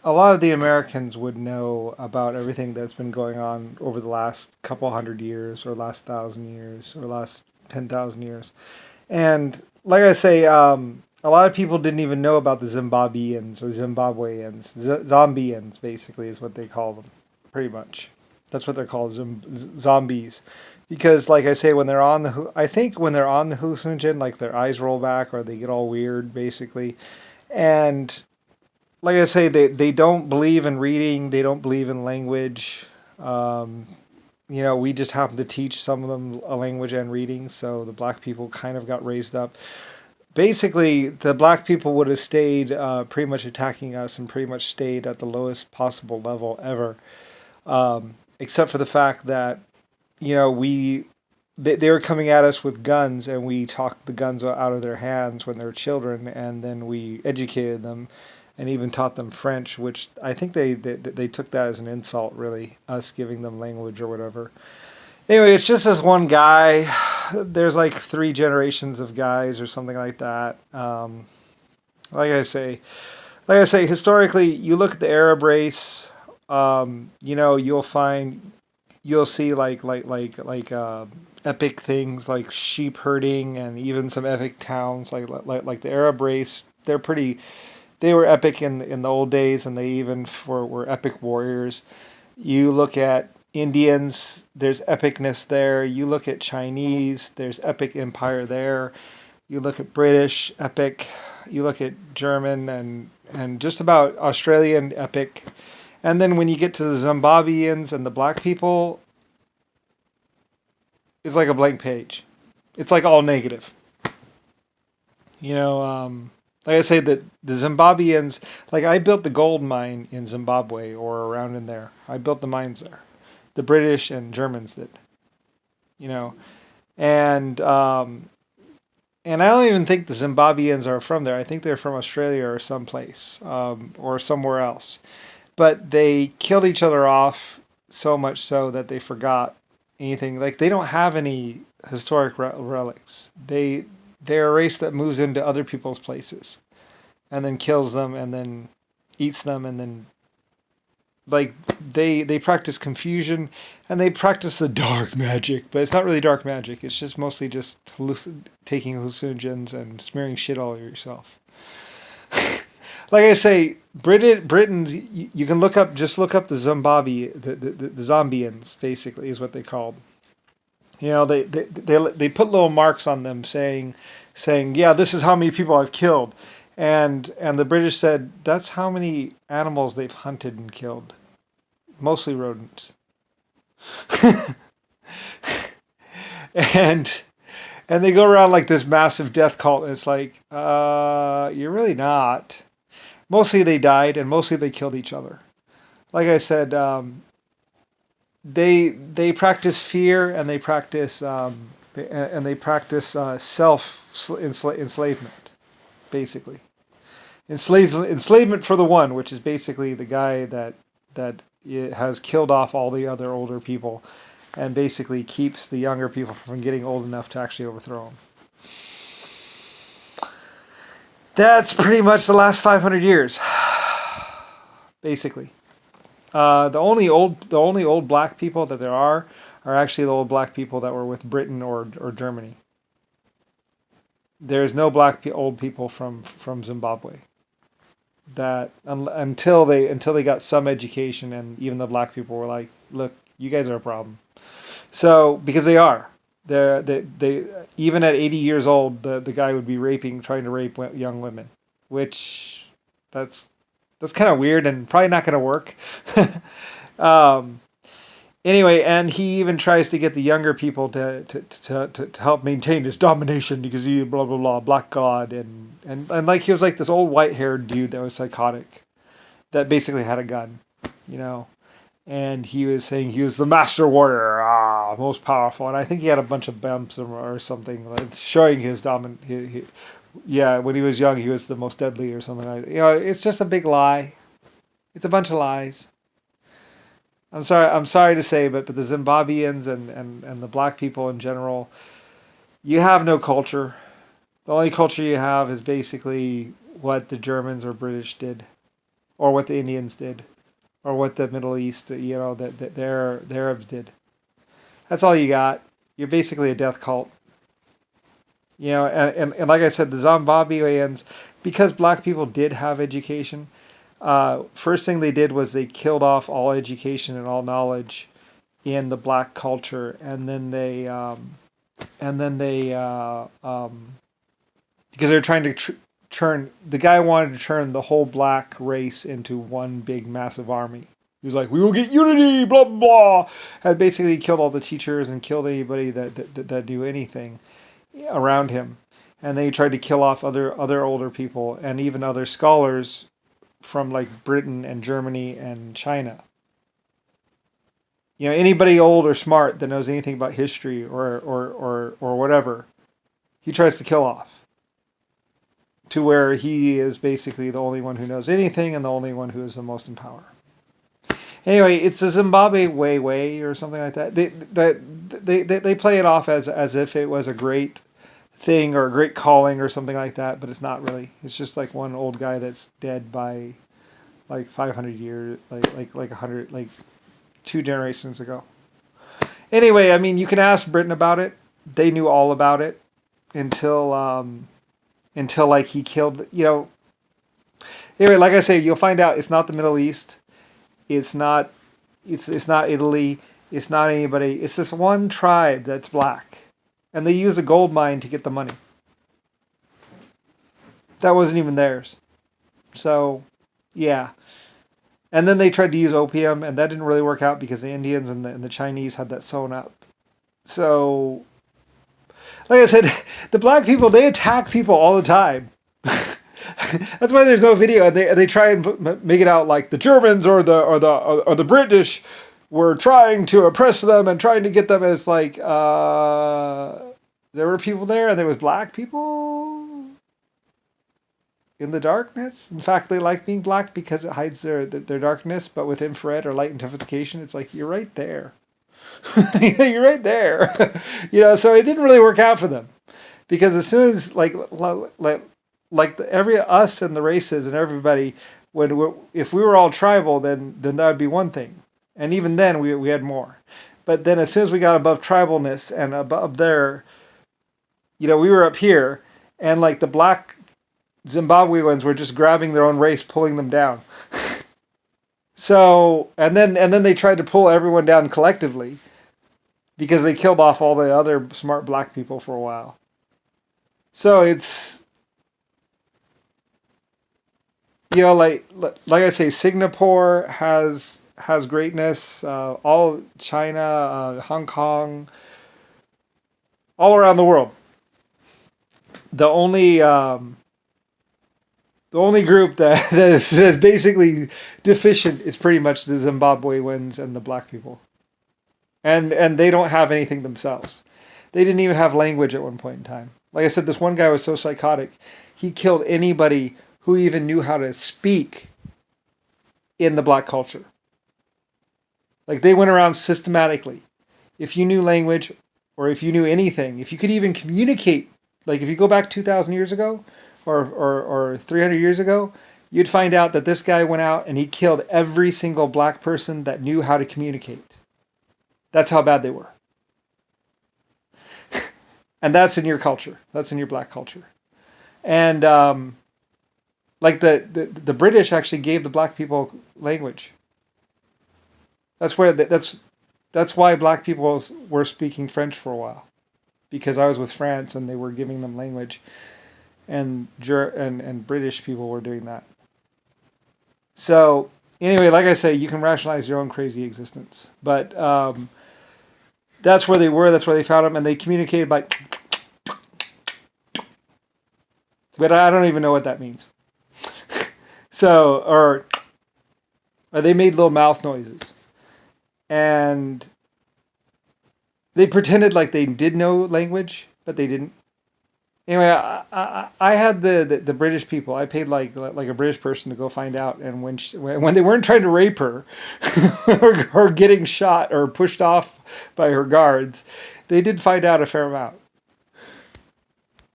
a lot of the Americans would know about everything that's been going on over the last couple hundred years, or last 1,000 years, or last 10,000 years. And like I say, a lot of people didn't even know about the Zimbabweans or Zimbabweans. Zombians, basically, is what they call them, pretty much. That's what they're called, zombies. Because, like I say, when they're on I think when they're on the hallucinogen, like their eyes roll back or they get all weird, basically. And like I say, they don't believe in reading, they don't believe in language. Um, we just happen to teach some of them a language and reading, so the black people kind of got raised up. Basically, the black people would have stayed pretty much attacking us and pretty much stayed at the lowest possible level ever, except for the fact that they were coming at us with guns, and we talked the guns out of their hands when they were children, and then we educated them and even taught them French, which I think they took that as an insult, really, us giving them language or whatever. Anyway, it's just this one guy. There's like three generations of guys or something like that. Like I say, historically, you look at the Arab race. You'll see epic things like sheep herding and even some epic towns like the Arab race. They were epic in the old days, and they even were epic warriors. You look at Indians, there's epicness there. You look at Chinese, there's epic empire there. You look at British, epic. You look at German and just about Australian, epic. And then when you get to the Zimbabweans and the black people, it's like a blank page. It's like all negative. You know, like I say, that the Zimbabweans, like I built the gold mine in Zimbabwe or around in there. I built the mines there. The British and Germans did, you know, and and I don't even think the Zimbabweans are from there. I think they're from Australia or someplace or somewhere else. But they killed each other off so much so that they forgot anything. Like they don't have any historic relics. They're a race that moves into other people's places and then kills them and then eats them and then like they practice confusion and they practice the dark magic, but it's not really dark magic. It's just mostly just taking hallucinogens and smearing shit all over yourself. Like I say, Britons, you can look up the Zimbabwe, the Zombians, basically, is what they called. They put little marks on them saying, yeah, this is how many people I've killed. And the British said, that's how many animals they've hunted and killed. Mostly rodents. and and they go around like this massive death cult, and it's like, you're really not. Mostly they died, and mostly they killed each other. Like I said, they practice fear, and they practice self enslavement, basically. Enslavement for the one, which is basically the guy that has killed off all the other older people, and basically keeps the younger people from getting old enough to actually overthrow him. That's pretty much the last 500 years, basically. The only old black people that there are actually the old black people that were with Britain or Germany. There's no old people from Zimbabwe. That until they got some education, and even the black people were like, look, you guys are a problem. So because they even at 80 years old, the guy would be trying to rape young women, which that's kind of weird and probably not going to work. um, anyway, and he even tries to get the younger people to help maintain his domination because he blah blah blah black god and like he was like this old white haired dude that was psychotic that basically had a gun, you know. And he was saying he was the master warrior, most powerful. And I think he had a bunch of bumps or something, like showing his dominant. Yeah, when he was young, he was the most deadly or something like that. You know, it's just a big lie. It's a bunch of lies. I'm sorry to say, but the Zimbabweans and the black people in general, you have no culture. The only culture you have is basically what the Germans or British did. or what the Indians did, or what the Middle East, the Arabs did. That's all you got. You're basically a death cult. And like I said, the Zimbabweans, because black people did have education, first thing they did was they killed off all education and all knowledge in the black culture, because they're trying to turn, the guy wanted to turn the whole black race into one big massive army. He was like, "We will get unity," blah blah blah. Had basically killed all the teachers and killed anybody that knew anything around him, and they tried to kill off other older people and even other scholars from like Britain and Germany and China. Anybody old or smart that knows anything about history or whatever, he tries to kill off. To where he is basically the only one who knows anything and the only one who is the most in power. Anyway, it's the Zimbabwe way or something like that. They play it off as if it was a great thing or a great calling or something like that, but it's not really. It's just like one old guy that's dead by like 500 years, like 100, like 2 generations ago. Anyway, I mean, you can ask Britain about it. They knew all about it until like he killed. Anyway, like I say, you'll find out it's not the Middle East. It's not Italy. It's not anybody. It's this one tribe that's black. And they use a gold mine to get the money. That wasn't even theirs. So, yeah. And then they tried to use opium, and that didn't really work out because the Indians and the Chinese had that sewn up. So, like I said, the black people, they attack people all the time. That's why there's no video. They try and make it out like the Germans or the British were trying to oppress them and trying to get them as like there were people there and there was black people in the darkness. In fact, they like being black because it hides their darkness. But with infrared or light intensification, it's like you're right there. You're right there. So it didn't really work out for them because as soon as like every us and the races and everybody, if we were all tribal, then that would be one thing, and even then we had more. But then as soon as we got above tribalness and above there, we were up here, and like the black Zimbabweans were just grabbing their own race, pulling them down. So and then they tried to pull everyone down collectively because they killed off all the other smart black people for a while. So it's like I say, Singapore has greatness. All China, Hong Kong, all around the world. The only group that is basically deficient is pretty much the Zimbabweans and the black people, and they don't have anything themselves. They didn't even have language at one point in time. Like I said, this one guy was so psychotic, he killed anybody who even knew how to speak in the black culture. Like they went around systematically. If you knew language or if you knew anything, if you could even communicate, like if you go back 2,000 years ago or 300 years ago, you'd find out that this guy went out and he killed every single black person that knew how to communicate. That's how bad they were. And that's in your culture. That's in your black culture. And like the British actually gave the black people language. That's why black people were speaking French for a while, because I was with France and they were giving them language, and British people were doing that. So anyway, like I say, you can rationalize your own crazy existence, but that's where they were. That's where they found them, and they communicated by. But I don't even know what that means. So, or they made little mouth noises. And they pretended like they did know language, but they didn't. Anyway, I had the British people. I paid like a British person to go find out. And when they weren't trying to rape her or getting shot or pushed off by her guards, they did find out a fair amount.